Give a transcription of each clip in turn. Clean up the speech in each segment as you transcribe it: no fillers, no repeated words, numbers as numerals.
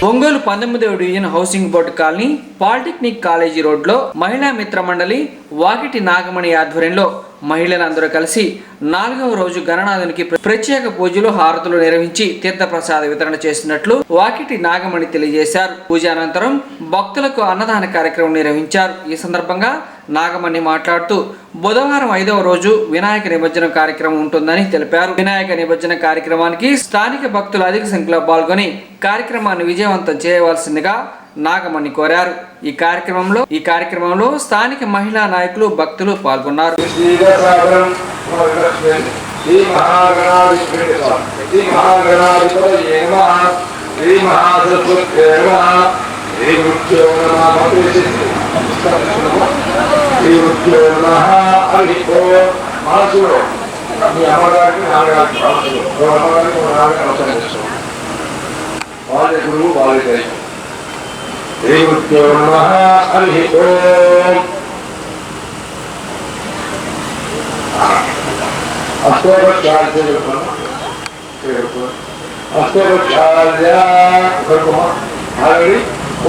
ఒంగోలు 19వ division housing board colony polytechnic college రోడ్లో మహిళా మిత్ర మండలి వాకిటి నాగమణి ఆధ్వర్యంలో మహిళలందరూ కలిసి 4వ రోజు గణనాథునికి ప్రత్యేక పూజలు హారతులు నిర్వహించి తీర్థప్రసాద వితరణ చేసినట్లు వాకిటి నాగమణి తెలియజేశారు. పూజ అనంతరం భక్తులకు అన్నదాన కార్యక్రమం నిర్వహించారు. ఈ సందర్భంగా నాగమణి మాట్లాడుతూ బుధవారం 5వ రోజు వినాయక నిమజ్జనం కార్యక్రమం ఉంటుందని తెలిపారు. వినాయక నిమజ్జన కార్యక్రమానికి స్థానిక భక్తులు అధిక సంఖ్యలో పాల్గొని కార్యక్రమాన్ని విజయవంతం చేయవలసిందిగా నాగమణి కోరారు. ఈ కార్యక్రమంలో స్థానిక మహిళా నాయకులు భక్తులు పాల్గొన్నారు.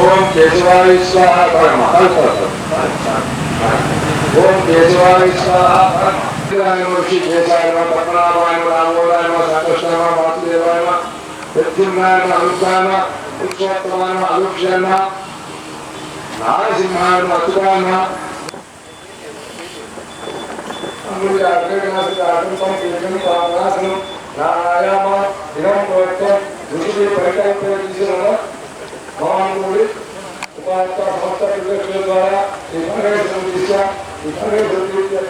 ओम केशवाय स्वाहा ओम केशवाय स्वाहा ऋषि केशाय नमः पद्मनाभाय नमः रामोदाय नमः संकर्षणाय नमः वासुदेवाय नमः प्रद्युम्नाय नमः अनुष्ठाय नमः पुरुषोत्तमाय नमः अनुक्षाय नमः नारसिंहाय नमः अच्युताय नमः अमृत अग्रगणासुतार्थं केशं पावनासनं नारायण दिनं प्रवर्तन ऋषि परिकल्पयतिसुरः मानवोडि उपायता समस्त प्रदेश द्वारा इतने संदेशा इतने संदेशा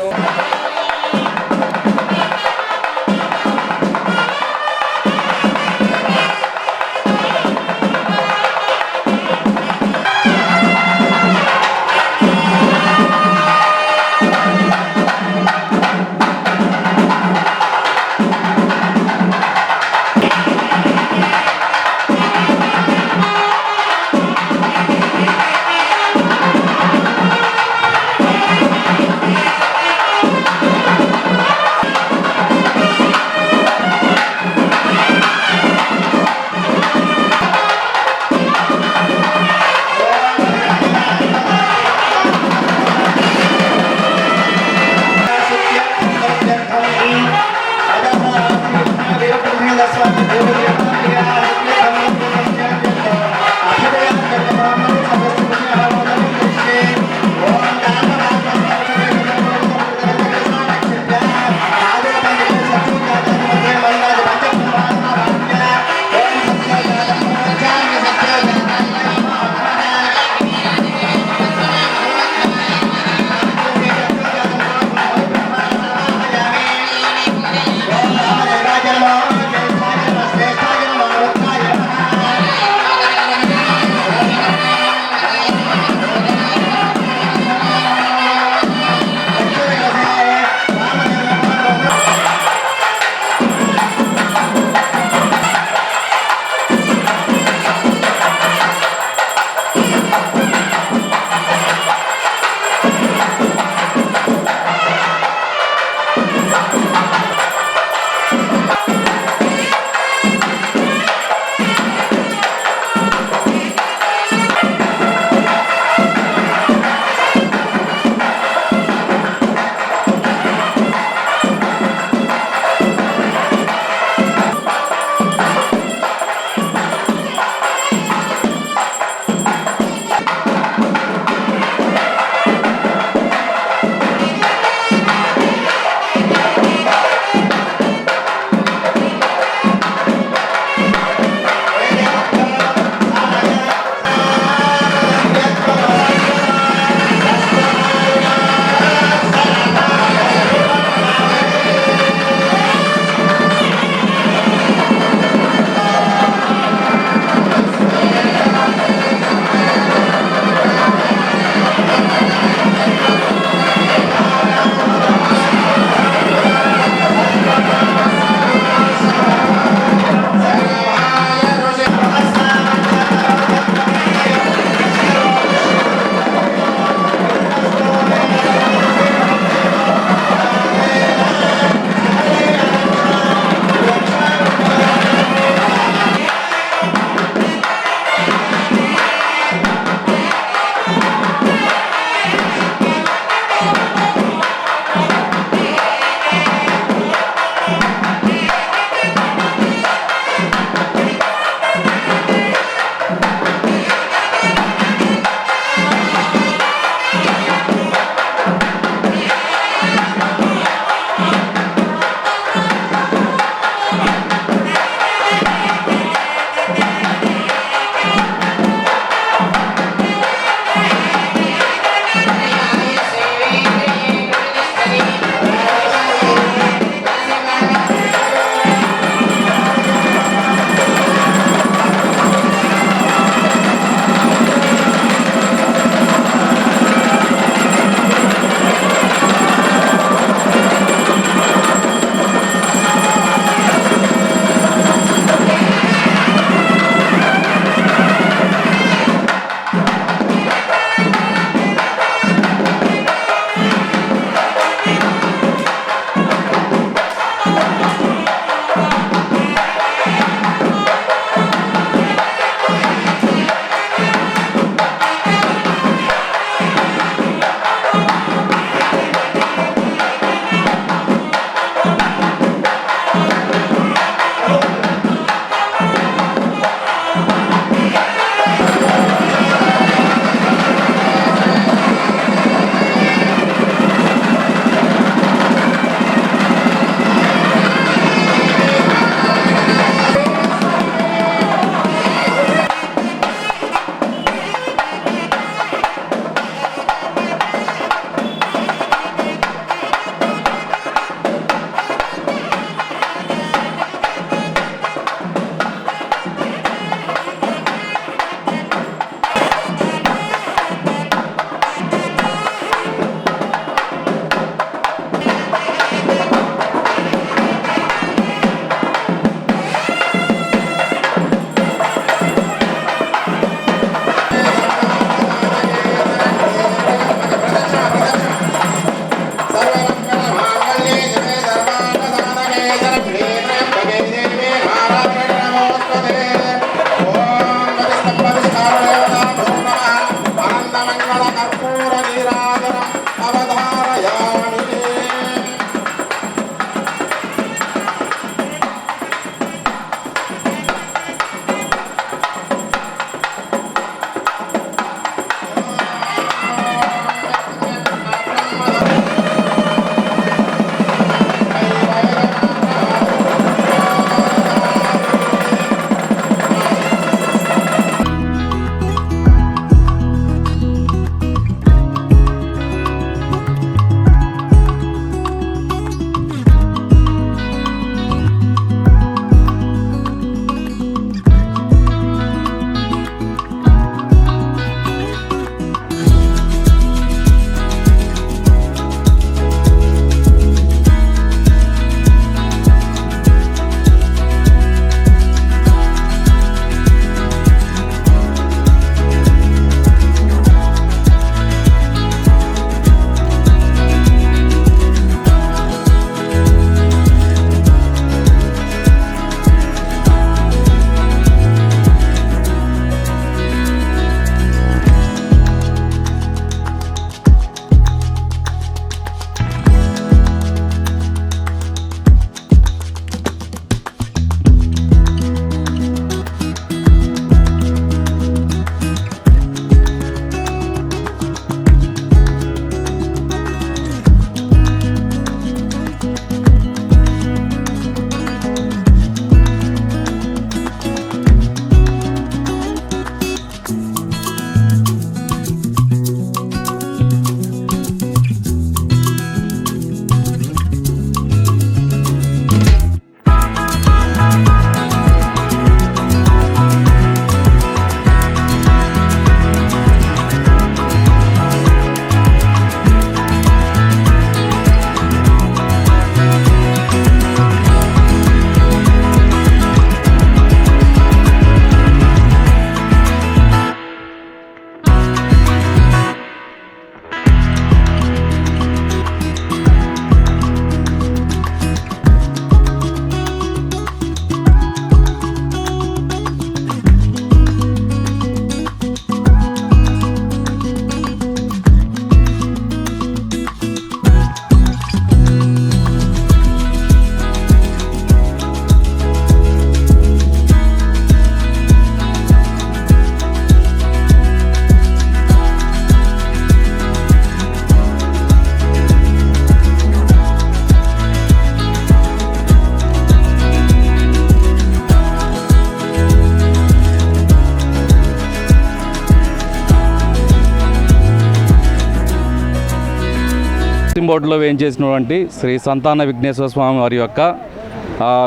హౌసింగ్ బోర్డులో వేయించేసినటువంటి శ్రీ సంతాన విఘ్నేశ్వర స్వామి వారి యొక్క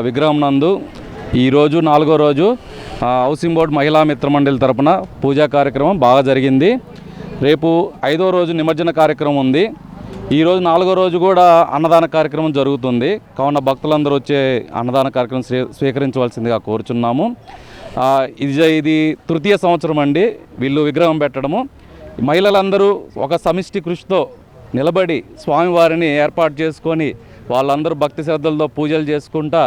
విగ్రహం నందు ఈరోజు 4వ రోజు హౌసింగ్ బోర్డు మహిళా మిత్రమండలి తరపున పూజా కార్యక్రమం బాగా జరిగింది. రేపు 5వ రోజు నిమజ్జన కార్యక్రమం ఉంది. ఈరోజు 4వ రోజు కూడా అన్నదాన కార్యక్రమం జరుగుతుంది. కావున భక్తులందరూ వచ్చే అన్నదాన కార్యక్రమం స్వీకరించవలసిందిగా కోరుచున్నాము. ఇది తృతీయ సంవత్సరం అండి వీళ్ళు విగ్రహం పెట్టడము. మహిళలందరూ ఒక సమిష్టి కృషితో నిలబడి స్వామివారిని ఏర్పాటు చేసుకొని వాళ్ళందరూ భక్తి శ్రద్ధలతో పూజలు చేసుకుంటా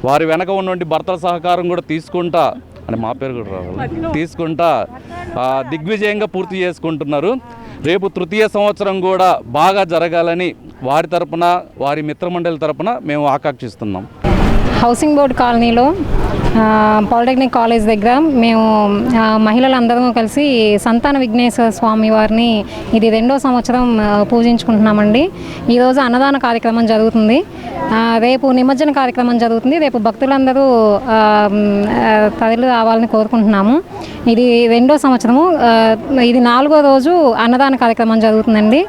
వారి వెనక ఉన్నటువంటి భర్తల సహకారం కూడా తీసుకుంటా అంటే మా పేరు కూడా రావాలి తీసుకుంటా దిగ్విజయంగా పూర్తి చేసుకుంటున్నారు. రేపు తృతీయ సంవత్సరం కూడా బాగా జరగాలని వారి తరపున వారి మిత్రమండలి తరపున మేము ఆకాంక్షిస్తున్నాం. హౌసింగ్ బోర్డ్ కాలనీలో పాలిటెక్నిక్ కాలేజ్ దగ్గర మేము మహిళలందరం కలిసి సంతాన విఘ్నేశ్వర స్వామి వారిని ఇది 2వ సంవత్సరం పూజించుకుంటున్నామండి. ఈరోజు అన్నదాన కార్యక్రమం జరుగుతుంది. రేపు నిమజ్జన కార్యక్రమం జరుగుతుంది. రేపు భక్తులందరూ తరలి రావాలని కోరుకుంటున్నాము. ఇది 2వ సంవత్సరము. ఇది 4వ రోజు అన్నదాన కార్యక్రమం జరుగుతుందండి.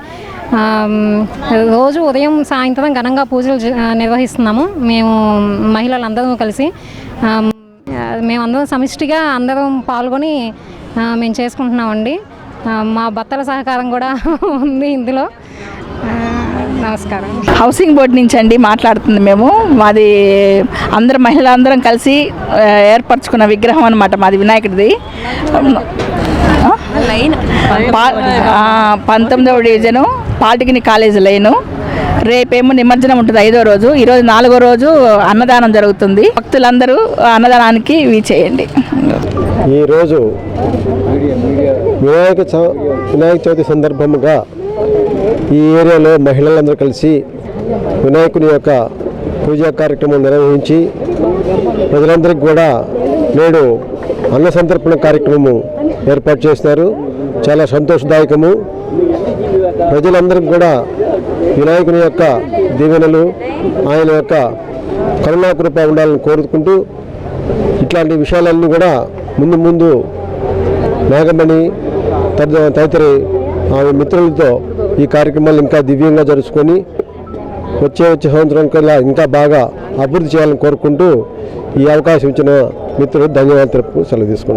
రోజు ఉదయం సాయంత్రం ఘనంగా పూజలు నిర్వహిస్తున్నాము. మేము మహిళలందరం కలిసి మేమందరం సమిష్టిగా అందరం పాల్గొని మేము చేసుకుంటున్నామండి. మా భర్తల సహకారం కూడా ఉంది ఇందులో. నమస్కారం. హౌసింగ్ బోర్డు నుంచి అండి మాట్లాడుతుంది. మాది మహిళలందరం కలిసి ఏర్పరచుకున్న విగ్రహం అనమాట. మాది వినాయకుడిది. 19వ డివిజను పాలిటెక్నిక్ కాలేజ్ లైను. రేపేమో నిమజ్జనం ఉంటుంది 5వ రోజు. ఈరోజు 4వ రోజు అన్నదానం జరుగుతుంది. భక్తులందరూ అన్నదానానికి చేయండి. ఈరోజు వినాయక చవితి సందర్భముగా ఈ ఏరియాలో మహిళలందరూ కలిసి వినాయకుని యొక్క పూజా కార్యక్రమం నిర్వహించి ప్రజలందరికీ కూడా నేడు అన్న సంతర్పణ కార్యక్రమము ఏర్పాటు చేస్తున్నారు. చాలా సంతోషదాయకము. ప్రజలందరికీ కూడా వినాయకుని యొక్క దీవెనలు ఆయన యొక్క కరుణాకృప ఉండాలని కోరుకుంటూ ఇట్లాంటి విషయాలన్నీ కూడా ముందు నాగమణి తదితర ఆమె మిత్రులతో ఈ కార్యక్రమాలు ఇంకా దివ్యంగా జరుపుకొని వచ్చే సంవత్సరం కల్లా ఇంకా బాగా అభివృద్ధి చేయాలని కోరుకుంటూ ఈ అవకాశం ఇచ్చిన మిత్రులు ధన్యవాదాలు తెలుపు సెలవు తీసుకుంటాం.